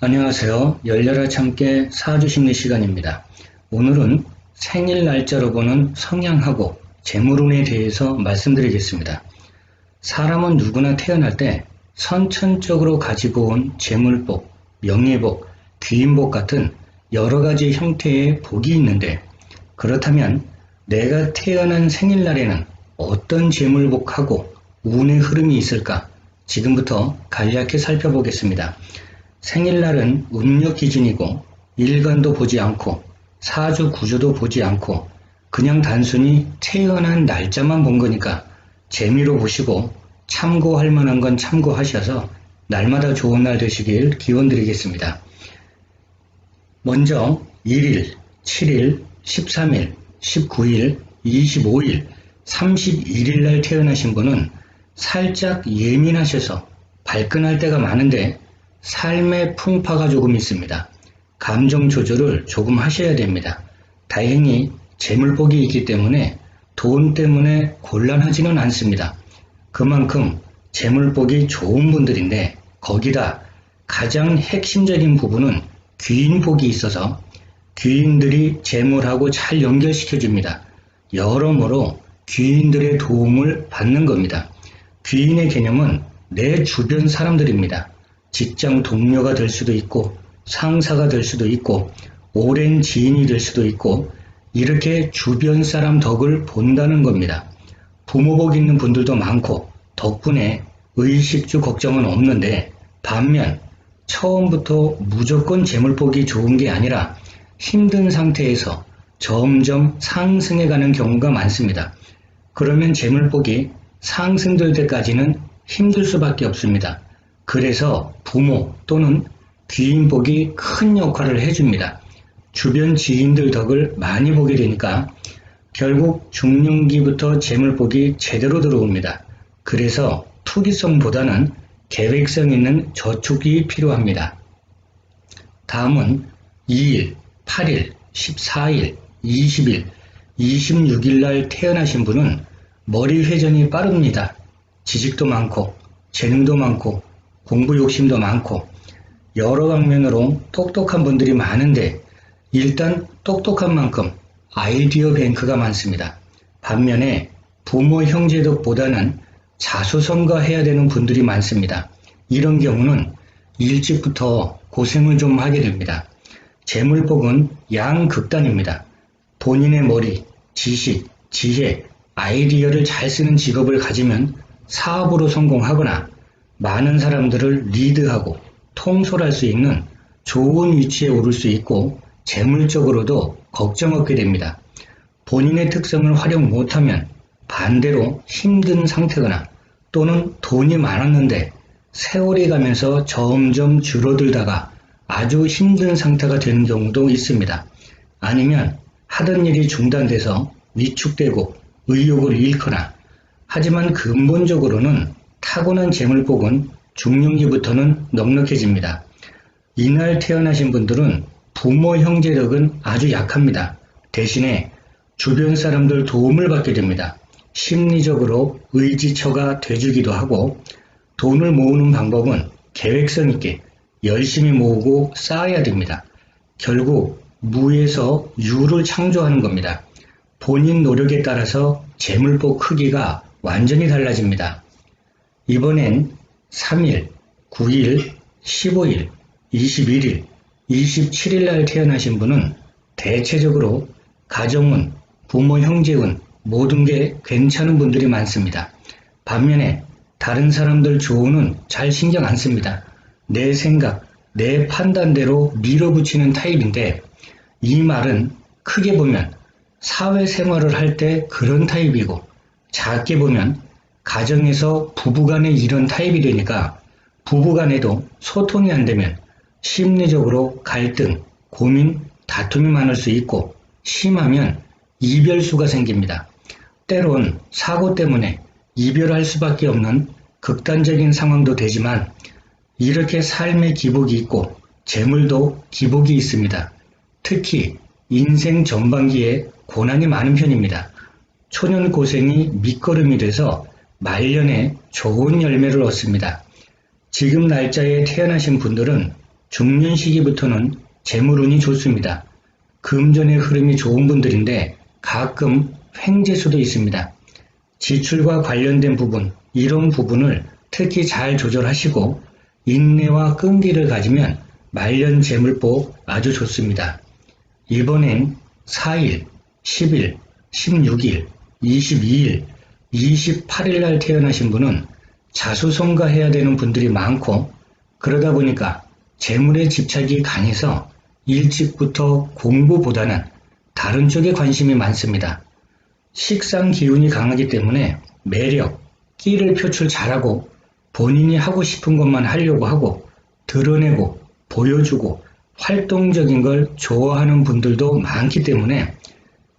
안녕하세요. 열려라 참깨 사주심리 시간입니다. 오늘은 생일 날짜로 보는 성향하고 재물운에 대해서 말씀드리겠습니다. 사람은 누구나 태어날 때 선천적으로 가지고 온 재물복, 명예복, 귀인복 같은 여러 가지 형태의 복이 있는데, 그렇다면 내가 태어난 생일날에는 어떤 재물복하고 운의 흐름이 있을까? 지금부터 간략히 살펴보겠습니다. 생일날은 음력 기준이고 일간도 보지 않고 사주 구조도 보지 않고 그냥 단순히 태어난 날짜만 본 거니까 재미로 보시고 참고할 만한 건 참고하셔서 날마다 좋은 날 되시길 기원드리겠습니다. 먼저 1일, 7일, 13일, 19일, 25일, 31일 날 태어나신 분은 살짝 예민하셔서 발끈할 때가 많은데 삶의 풍파가 조금 있습니다. 감정 조절을 조금 하셔야 됩니다. 다행히 재물복이 있기 때문에 돈 때문에 곤란하지는 않습니다. 그만큼 재물복이 좋은 분들인데 거기다 가장 핵심적인 부분은 귀인복이 있어서 귀인들이 재물하고 잘 연결시켜줍니다. 여러모로 귀인들의 도움을 받는 겁니다. 귀인의 개념은 내 주변 사람들입니다. 직장 동료가 될 수도 있고 상사가 될 수도 있고 오랜 지인이 될 수도 있고 이렇게 주변 사람 덕을 본다는 겁니다. 부모복 있는 분들도 많고 덕분에 의식주 걱정은 없는데 반면 처음부터 무조건 재물복이 좋은 게 아니라 힘든 상태에서 점점 상승해가는 경우가 많습니다. 그러면 재물복이 상승될 때까지는 힘들 수밖에 없습니다. 그래서 부모 또는 귀인복이 큰 역할을 해줍니다. 주변 지인들 덕을 많이 보게 되니까 결국 중년기부터 재물복이 제대로 들어옵니다. 그래서 투기성보다는 계획성 있는 저축이 필요합니다. 다음은 2일, 8일, 14일, 20일, 26일 날 태어나신 분은 머리 회전이 빠릅니다. 지식도 많고 재능도 많고 공부 욕심도 많고 여러 방면으로 똑똑한 분들이 많은데 일단 똑똑한 만큼 아이디어 뱅크가 많습니다. 반면에 부모 형제 덕보다는 자수성가해야 되는 분들이 많습니다. 이런 경우는 일찍부터 고생을 좀 하게 됩니다. 재물복은 양극단입니다. 본인의 머리, 지식, 지혜, 아이디어를 잘 쓰는 직업을 가지면 사업으로 성공하거나 많은 사람들을 리드하고 통솔할 수 있는 좋은 위치에 오를 수 있고 재물적으로도 걱정 없게 됩니다. 본인의 특성을 활용 못하면 반대로 힘든 상태거나 또는 돈이 많았는데 세월이 가면서 점점 줄어들다가 아주 힘든 상태가 되는 경우도 있습니다. 아니면 하던 일이 중단돼서 위축되고 의욕을 잃거나 하지만 근본적으로는 타고난 재물복은 중년기부터는 넉넉해집니다. 이날 태어나신 분들은 부모 형제력은 아주 약합니다. 대신에 주변 사람들 도움을 받게 됩니다. 심리적으로 의지처가 돼주기도 하고 돈을 모으는 방법은 계획성 있게 열심히 모으고 쌓아야 됩니다. 결국 무에서 유를 창조하는 겁니다. 본인 노력에 따라서 재물복 크기가 완전히 달라집니다. 이번엔 3일, 9일, 15일, 21일, 27일 날 태어나신 분은 대체적으로 가정운, 부모 형제운 모든 게 괜찮은 분들이 많습니다. 반면에 다른 사람들 조언은 잘 신경 안 씁니다. 내 생각, 내 판단대로 밀어붙이는 타입인데 이 말은 크게 보면 사회생활을 할 때 그런 타입이고 작게 보면 가정에서 부부간에 이런 타입이 되니까 부부간에도 소통이 안 되면 심리적으로 갈등, 고민, 다툼이 많을 수 있고 심하면 이별수가 생깁니다. 때론 사고 때문에 이별할 수밖에 없는 극단적인 상황도 되지만 이렇게 삶의 기복이 있고 재물도 기복이 있습니다. 특히 인생 전반기에 고난이 많은 편입니다. 초년 고생이 밑거름이 돼서 말년에 좋은 열매를 얻습니다. 지금 날짜에 태어나신 분들은 중년 시기부터는 재물운이 좋습니다. 금전의 흐름이 좋은 분들인데 가끔 횡재수도 있습니다. 지출과 관련된 부분, 이런 부분을 특히 잘 조절하시고 인내와 끈기를 가지면 말년 재물복 아주 좋습니다. 이번엔 4일, 10일, 16일, 22일, 28일 날 태어나신 분은 자수성가해야 되는 분들이 많고 그러다 보니까 재물에 집착이 강해서 일찍부터 공부보다는 다른 쪽에 관심이 많습니다. 식상 기운이 강하기 때문에 매력, 끼를 표출 잘하고 본인이 하고 싶은 것만 하려고 하고 드러내고 보여주고 활동적인 걸 좋아하는 분들도 많기 때문에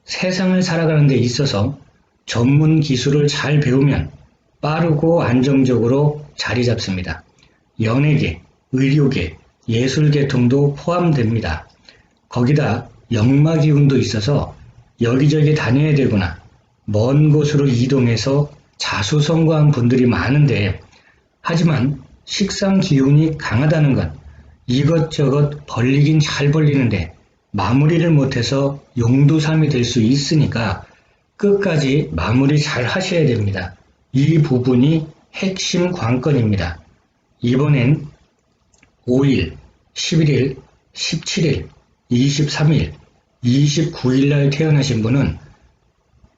세상을 살아가는 데 있어서 전문 기술을 잘 배우면 빠르고 안정적으로 자리 잡습니다. 연예계, 의료계, 예술계통도 포함됩니다. 거기다 역마 기운도 있어서 여기저기 다녀야 되거나 먼 곳으로 이동해서 자수성가한 분들이 많은데 하지만 식상 기운이 강하다는 건 이것저것 벌리긴 잘 벌리는데 마무리를 못해서 용두삼이 될 수 있으니까 끝까지 마무리 잘 하셔야 됩니다. 이 부분이 핵심 관건입니다. 이번엔 5일, 11일, 17일, 23일, 29일 날 태어나신 분은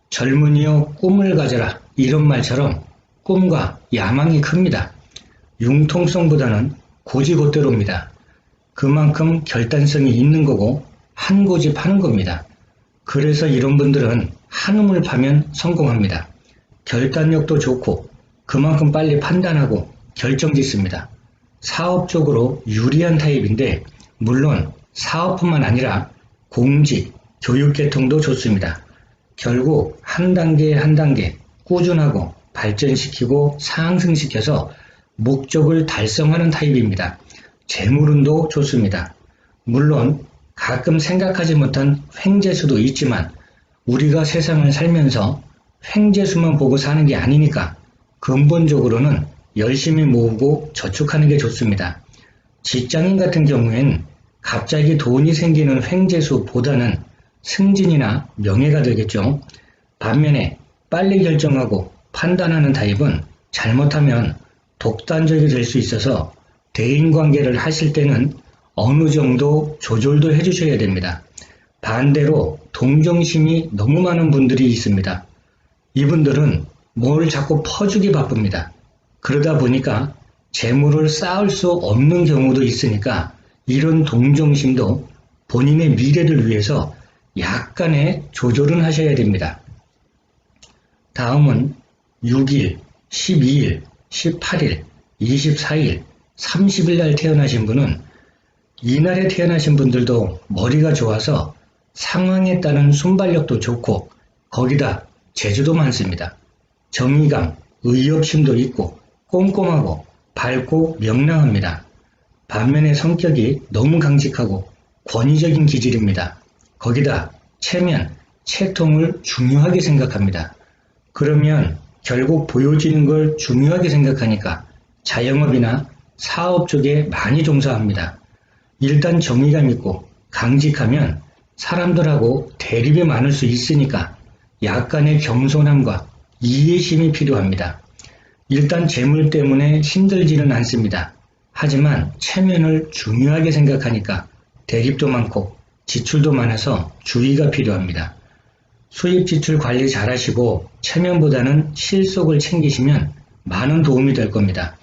젊은이여 꿈을 가져라 이런 말처럼 꿈과 야망이 큽니다. 융통성보다는 고지고대로입니다. 그만큼 결단성이 있는 거고 한 고집 하는 겁니다. 그래서 이런 분들은 한움을 파면 성공합니다. 결단력도 좋고 그만큼 빨리 판단하고 결정짓습니다. 사업적으로 유리한 타입인데 물론 사업뿐만 아니라 공직, 교육계통도 좋습니다. 결국 한 단계 한 단계 꾸준하고 발전시키고 상승시켜서 목적을 달성하는 타입입니다. 재물운도 좋습니다. 물론 가끔 생각하지 못한 횡재수도 있지만 우리가 세상을 살면서 횡재수만 보고 사는 게 아니니까 근본적으로는 열심히 모으고 저축하는 게 좋습니다. 직장인 같은 경우엔 갑자기 돈이 생기는 횡재수보다는 승진이나 명예가 되겠죠. 반면에 빨리 결정하고 판단하는 타입은 잘못하면 독단적이 될 수 있어서 대인관계를 하실 때는 어느 정도 조절도 해주셔야 됩니다. 반대로 동정심이 너무 많은 분들이 있습니다. 이분들은 뭘 자꾸 퍼주기 바쁩니다. 그러다 보니까 재물을 쌓을 수 없는 경우도 있으니까 이런 동정심도 본인의 미래를 위해서 약간의 조절은 하셔야 됩니다. 다음은 6일, 12일, 18일, 24일, 30일 날 태어나신 분은 이날에 태어나신 분들도 머리가 좋아서 상황에 따른 순발력도 좋고 거기다 재주도 많습니다. 정의감, 의욕심도 있고 꼼꼼하고 밝고 명랑합니다. 반면에 성격이 너무 강직하고 권위적인 기질입니다. 거기다 체면, 채통을 중요하게 생각합니다. 그러면 결국 보여지는 걸 중요하게 생각하니까 자영업이나 사업 쪽에 많이 종사합니다. 일단 정의감 있고 강직하면 사람들하고 대립이 많을 수 있으니까 약간의 겸손함과 이해심이 필요합니다. 일단 재물 때문에 힘들지는 않습니다. 하지만 체면을 중요하게 생각하니까 대립도 많고 지출도 많아서 주의가 필요합니다. 수입 지출 관리 잘 하시고 체면보다는 실속을 챙기시면 많은 도움이 될 겁니다.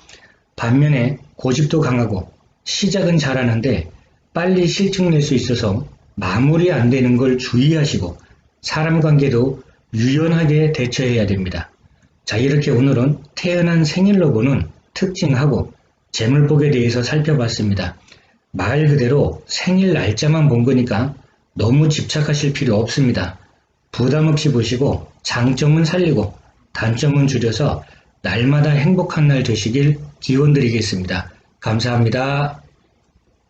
반면에 고집도 강하고 시작은 잘하는데 빨리 실증낼 수 있어서 마무리 안 되는 걸 주의하시고 사람 관계도 유연하게 대처해야 됩니다. 자, 이렇게 오늘은 태어난 생일로 보는 특징하고 재물복에 대해서 살펴봤습니다. 말 그대로 생일 날짜만 본 거니까 너무 집착하실 필요 없습니다. 부담 없이 보시고 장점은 살리고 단점은 줄여서 날마다 행복한 날 되시길 기원드리겠습니다. 감사합니다.